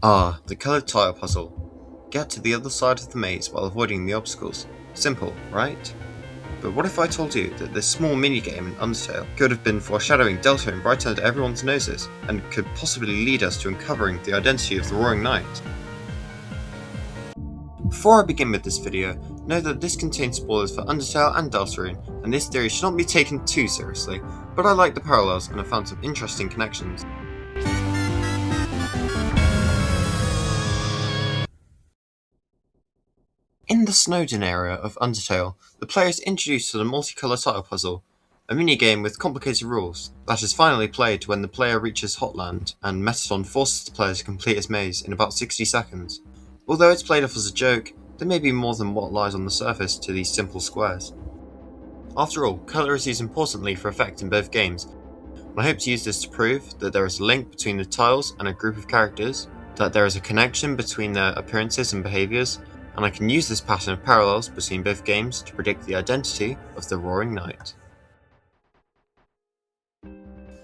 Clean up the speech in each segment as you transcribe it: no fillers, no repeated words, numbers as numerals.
Ah, the coloured tile puzzle. Get to the other side of the maze while avoiding the obstacles. Simple, right? But what if I told you that this small minigame in Undertale could have been foreshadowing Deltarune right under everyone's noses, and could possibly lead us to uncovering the identity of the Roaring Knight? Before I begin with this video, know that this contains spoilers for Undertale and Deltarune, and this theory should not be taken too seriously, but I like the parallels and have found some interesting connections. In the Snowdin area of Undertale, the player is introduced to the multicolour tile puzzle, a minigame with complicated rules that is finally played when the player reaches Hotland and Metaton forces the player to complete his maze in about 60 seconds. Although it's played off as a joke, there may be more than what lies on the surface to these simple squares. After all, colour is used importantly for effect in both games, and I hope to use this to prove that there is a link between the tiles and a group of characters, that there is a connection between their appearances and behaviours, and I can use this pattern of parallels between both games to predict the identity of the Roaring Knight.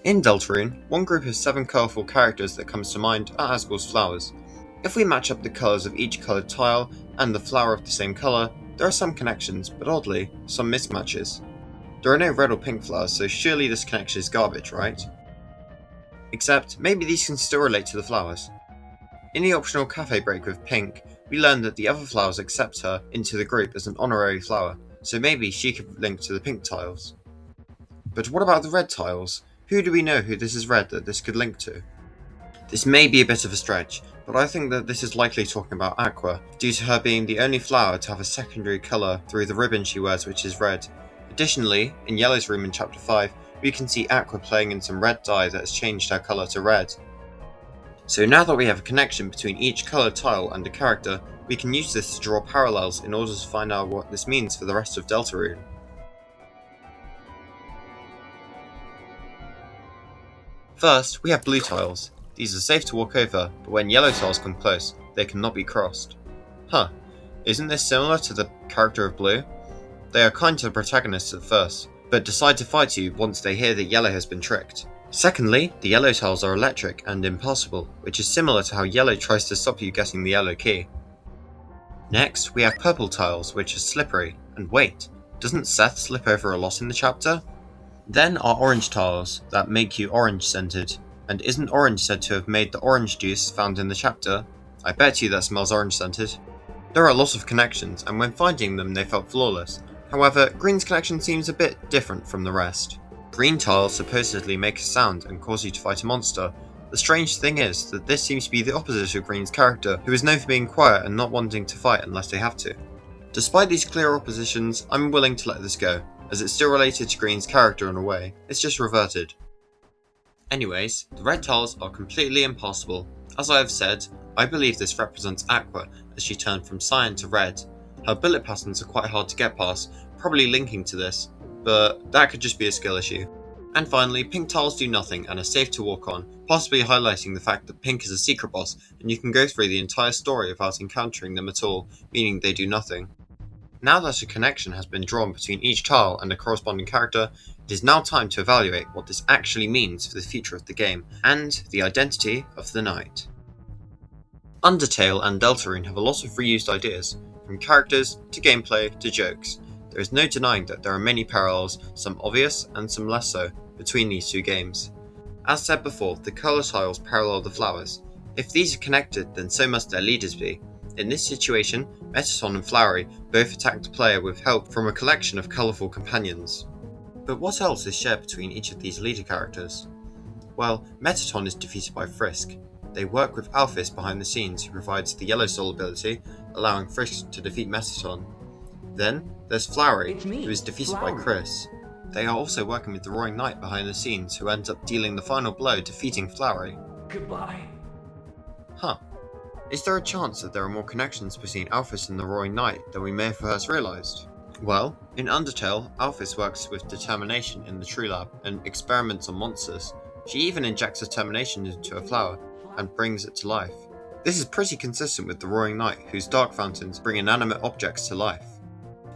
In Deltarune, one group of 7 colourful characters that comes to mind are Asgul's flowers. If we match up the colours of each coloured tile and the flower of the same colour, there are some connections, but oddly, some mismatches. There are no red or pink flowers, so surely this connection is garbage, right? Except, maybe these can still relate to the flowers. In the optional cafe break with Pink, we learn that the other flowers accept her into the group as an honorary flower, so maybe she could link to the pink tiles. But what about the red tiles? Who do we know who this is red that this could link to? This may be a bit of a stretch, but I think that this is likely talking about Aqua, due to her being the only flower to have a secondary colour through the ribbon she wears, which is red. Additionally, in Yellow's room in Chapter 5, we can see Aqua playing in some red dye that has changed her colour to red. So now that we have a connection between each coloured tile and a character, we can use this to draw parallels in order to find out what this means for the rest of Deltarune. First, we have blue tiles. These are safe to walk over, but when yellow tiles come close, they cannot be crossed. Huh, isn't this similar to the character of blue? They are kind to the protagonists at first, but decide to fight you once they hear that yellow has been tricked. Secondly, the yellow tiles are electric and impassable, which is similar to how yellow tries to stop you getting the yellow key. Next, we have purple tiles, which are slippery, and wait, doesn't Seth slip over a lot in the chapter? Then are orange tiles, that make you orange scented, and isn't orange said to have made the orange juice found in the chapter? I bet you that smells orange scented. There are a lot of connections, and when finding them they felt flawless. However, green's connection seems a bit different from the rest. Green tiles supposedly make a sound and cause you to fight a monster. The strange thing is that this seems to be the opposite of Green's character, who is known for being quiet and not wanting to fight unless they have to. Despite these clear oppositions, I'm willing to let this go, as it's still related to Green's character in a way, it's just reverted. Anyways, the red tiles are completely impassable. As I have said, I believe this represents Aqua, as she turned from cyan to red. Her bullet patterns are quite hard to get past, probably linking to this, but that could just be a skill issue. And finally, pink tiles do nothing and are safe to walk on, possibly highlighting the fact that Pink is a secret boss and you can go through the entire story without encountering them at all, meaning they do nothing. Now that a connection has been drawn between each tile and a corresponding character, it is now time to evaluate what this actually means for the future of the game, and the identity of the knight. Undertale and Deltarune have a lot of reused ideas, from characters to gameplay to jokes. There is no denying that there are many parallels, some obvious and some less so, between these two games. As said before, the colour tiles parallel the flowers. If these are connected, then so must their leaders be. In this situation, Metaton and Flowery both attack the player with help from a collection of colourful companions. But what else is shared between each of these leader characters? Well, Metaton is defeated by Frisk. They work with Alphys behind the scenes, who provides the Yellow Soul ability, allowing Frisk to defeat Metaton. Then, there's Flowery, who is defeated by Chris. They are also working with the Roaring Knight behind the scenes, who ends up dealing the final blow, defeating Flowery. Goodbye. Huh. Is there a chance that there are more connections between Alphys and the Roaring Knight than we may have first realised? Well, in Undertale, Alphys works with determination in the True Lab and experiments on monsters. She even injects determination into a flower and brings it to life. This is pretty consistent with the Roaring Knight, whose dark fountains bring inanimate objects to life.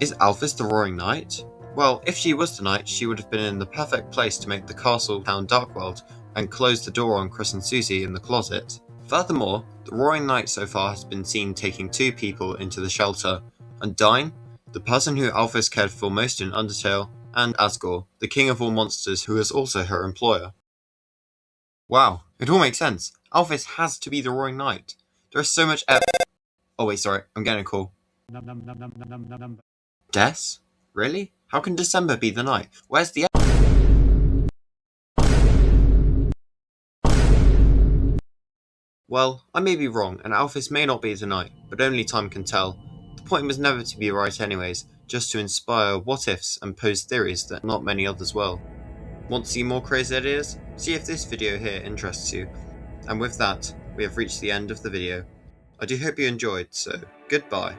Is Alphys the Roaring Knight? Well, if she was the knight, she would have been in the perfect place to make the castle town Darkworld and close the door on Chris and Susie in the closet. Furthermore, the Roaring Knight so far has been seen taking 2 people into the shelter, Undyne, the person who Alphys cared for most in Undertale, and Asgore, the king of all monsters who is also her employer. Wow, it all makes sense. Alphys has to be the Roaring Knight. There is so much Oh wait, sorry, I'm getting a call. Des? Really? How can December be the night? Where's the Well, I may be wrong, and Alphys may not be the knight, but only time can tell. The point was never to be right anyways, just to inspire what-ifs and pose theories that not many others will. Want to see more crazy ideas? See if this video here interests you. And with that, we have reached the end of the video. I do hope you enjoyed, so goodbye.